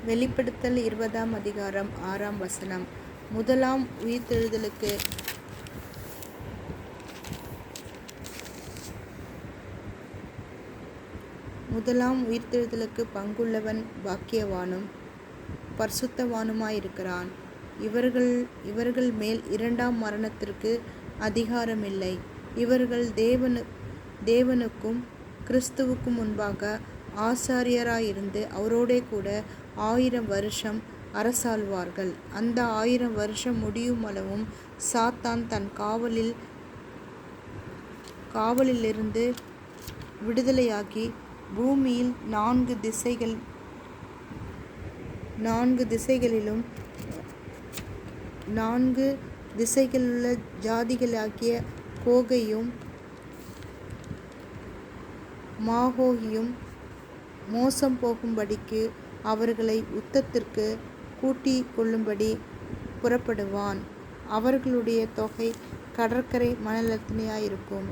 வெளிப்படுத்தல் 20ஆம் அதிகாரம் 6ஆம் வசனம். முதலாம் உயிர்த்தெழுதலுக்கு பங்குள்ளவன் பாக்கியவானும் பரிசுத்தவானுமாயிருக்கிறான். இவர்கள் மேல் இரண்டாம் மரணத்திற்கு அதிகாரமில்லை. இவர்கள் தேவனுக்கும் கிறிஸ்துவுக்கும் முன்பாக ஆசாரியராயிருந்து அவரோடே கூட 1000 வருஷம் அரசாள்வார்கள். அந்த 1000 வருஷம் முடியுமளவும் சாத்தான் தன் காவலிலிருந்து விடுதலையாகி பூமியில் 4 திசைகளிலுள்ள ஜாதிகளாகிய கோகையும் மாகோகியும் மோசம் போகும்படிக்கு அவர்களை யுத்தத்திற்கு கூட்டிக் கொள்ளும்படி புறப்படுவான். அவர்களுடைய தொகை கடற்கரை மணலத்தனையாயிருக்கும்.